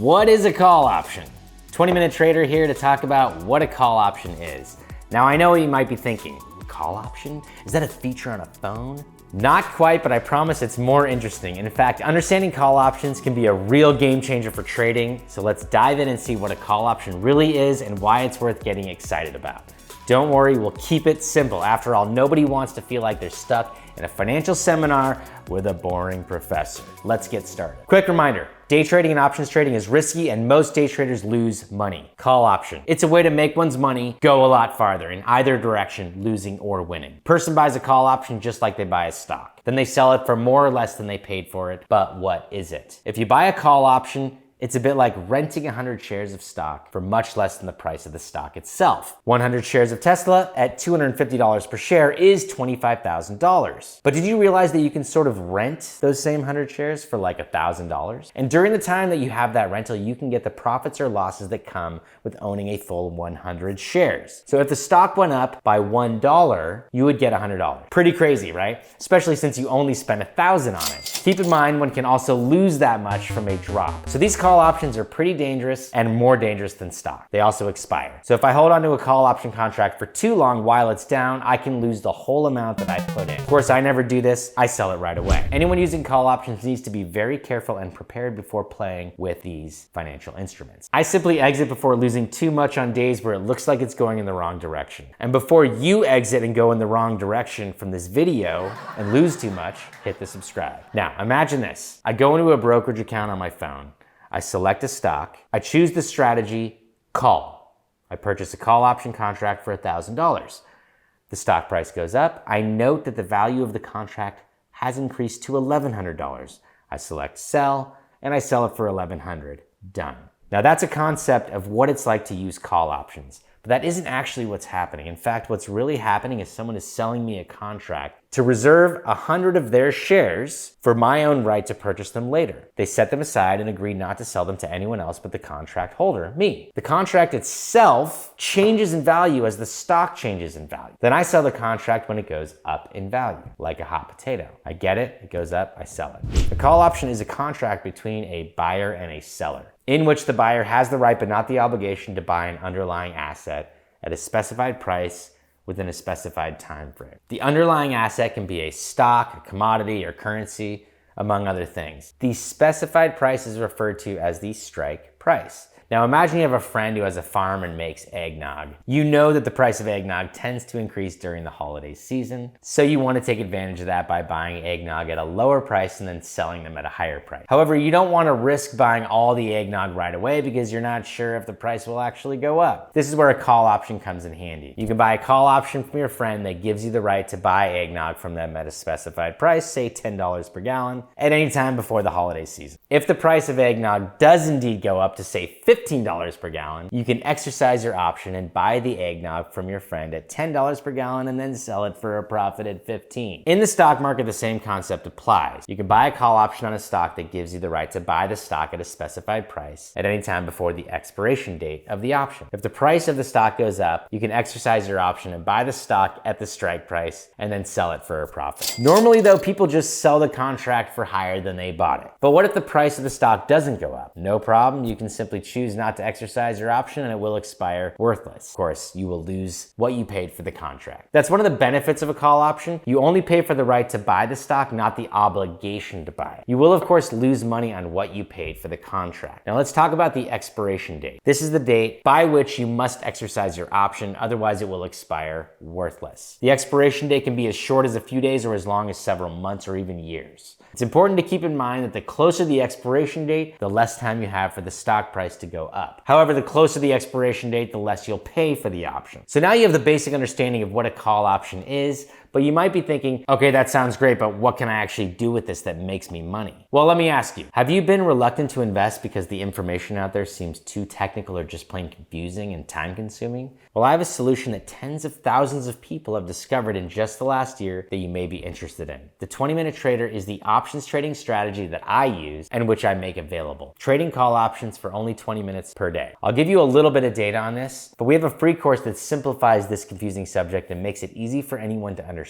What is a call option? 20-minute trader here to talk about what a call option is. Now I know what you might be thinking, call option? Is that a feature on a phone? Not quite, but I promise it's more interesting. In fact, understanding call options can be a real game changer for trading. So let's dive in and see what a call option really is and why it's worth getting excited about. Don't worry, we'll keep it simple. After all, nobody wants to feel like they're stuck in a financial seminar with a boring professor. Let's get started. Quick reminder, day trading and options trading is risky and most day traders lose money. Call option. It's a way to make one's money go a lot farther in either direction, losing or winning. Person buys a call option just like they buy a stock. Then they sell it for more or less than they paid for it. But what is it? If you buy a call option, it's a bit like renting 100 shares of stock for much less than the price of the stock itself. 100 shares of Tesla at $250 per share is $25,000. But did you realize that you can sort of rent those same 100 shares for like $1,000? And during the time that you have that rental, you can get the profits or losses that come with owning a full 100 shares. So if the stock went up by $1, you would get $100. Pretty crazy, right? Especially since you only spent $1,000 on it. Keep in mind, one can also lose that much from a drop. So these call options are pretty dangerous and more dangerous than stock. They also expire. So if I hold onto a call option contract for too long while it's down, I can lose the whole amount that I put in. Of course, I never do this. I sell it right away. Anyone using call options needs to be very careful and prepared before playing with these financial instruments. I simply exit before losing too much on days where it looks like it's going in the wrong direction. And before you exit and go in the wrong direction from this video and lose too much, hit the subscribe. Now, imagine this. I go into a brokerage account on my phone. I select a stock, I choose the strategy, call. I purchase a call option contract for $1,000. The stock price goes up. I note that the value of the contract has increased to $1,100. I select sell, and I sell it for $1,100. Done. Now that's a concept of what it's like to use call options. But that isn't actually what's happening. In fact, what's really happening is someone is selling me a contract to reserve 100 of their shares for my own right to purchase them later. They set them aside and agree not to sell them to anyone else but the contract holder, me. The contract itself changes in value as the stock changes in value. Then I sell the contract when it goes up in value, like a hot potato. I get it, it goes up, I sell it. The call option is a contract between a buyer and a seller, in which the buyer has the right but not the obligation to buy an underlying asset at a specified price within a specified time frame. The underlying asset can be a stock, a commodity, or currency, among other things. The specified price is referred to as the strike price. Now imagine you have a friend who has a farm and makes eggnog. You know that the price of eggnog tends to increase during the holiday season, so you want to take advantage of that by buying eggnog at a lower price and then selling them at a higher price. However, you don't want to risk buying all the eggnog right away because you're not sure if the price will actually go up. This is where a call option comes in handy. You can buy a call option from your friend that gives you the right to buy eggnog from them at a specified price, say $10 per gallon, at any time before the holiday season. If the price of eggnog does indeed go up to say $15 per gallon, you can exercise your option and buy the eggnog from your friend at $10 per gallon and then sell it for a profit at $15. In the stock market, the same concept applies. You can buy a call option on a stock that gives you the right to buy the stock at a specified price at any time before the expiration date of the option. If the price of the stock goes up, you can exercise your option and buy the stock at the strike price and then sell it for a profit. Normally though, people just sell the contract for higher than they bought it. But what if the price of the stock doesn't go up? No problem, you can simply choose not to exercise your option and it will expire worthless. Of course, you will lose what you paid for the contract. That's one of the benefits of a call option. You only pay for the right to buy the stock, not the obligation to buy it. You will of course lose money on what you paid for the contract. Now let's talk about the expiration date. This is the date by which you must exercise your option, otherwise it will expire worthless. The expiration date can be as short as a few days or as long as several months or even years. It's important to keep in mind that the closer the expiration date, the less time you have for the stock price to go up. However, the closer the expiration date, the less you'll pay for the option. So now you have the basic understanding of what a call option is, but you might be thinking, okay, that sounds great, but what can I actually do with this that makes me money? Well, let me ask you, have you been reluctant to invest because the information out there seems too technical or just plain confusing and time consuming? Well, I have a solution that tens of thousands of people have discovered in just the last year that you may be interested in. The 20-minute trader is the options trading strategy that I use and which I make available. Trading call options for only 20 minutes per day. I'll give you a little bit of data on this, but we have a free course that simplifies this confusing subject and makes it easy for anyone to understand.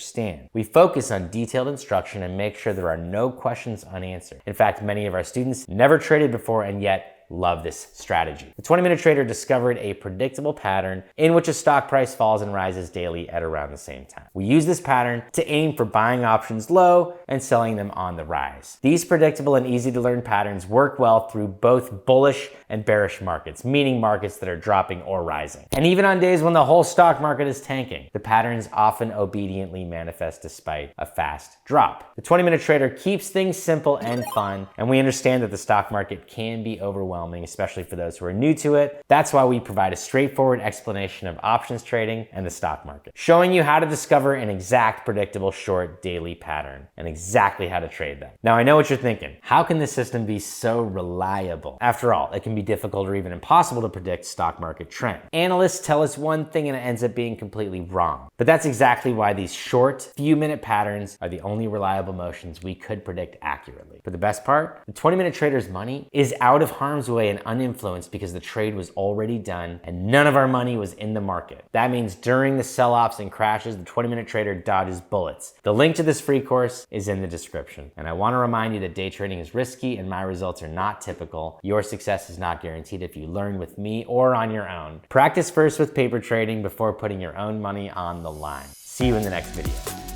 We focus on detailed instruction and make sure there are no questions unanswered. In fact, many of our students never traded before and yet love this strategy. The 20-minute trader discovered a predictable pattern in which a stock price falls and rises daily at around the same time. We use this pattern to aim for buying options low and selling them on the rise. These predictable and easy to learn patterns work well through both bullish and bearish markets, meaning markets that are dropping or rising. And even on days when the whole stock market is tanking, the patterns often obediently manifest despite a fast drop. The 20-minute trader keeps things simple and fun, and we understand that the stock market can be overwhelming, especially for those who are new to it. That's why we provide a straightforward explanation of options trading and the stock market, showing you how to discover an exact predictable short daily pattern and exactly how to trade them. Now, I know what you're thinking. How can this system be so reliable? After all, it can be difficult or even impossible to predict stock market trend. Analysts tell us one thing and it ends up being completely wrong. But that's exactly why these short, few-minute patterns are the only reliable motions we could predict accurately. But the best part? The 20-minute trader's money is out of harm's way and uninfluenced because the trade was already done and none of our money was in the market. That means during the sell-offs and crashes, the 20-minute trader dodges bullets. The link to this free course is in the description. And I want to remind you that day trading is risky and my results are not typical. Your success is not guaranteed if you learn with me or on your own. Practice first with paper trading before putting your own money on the line. See you in the next video.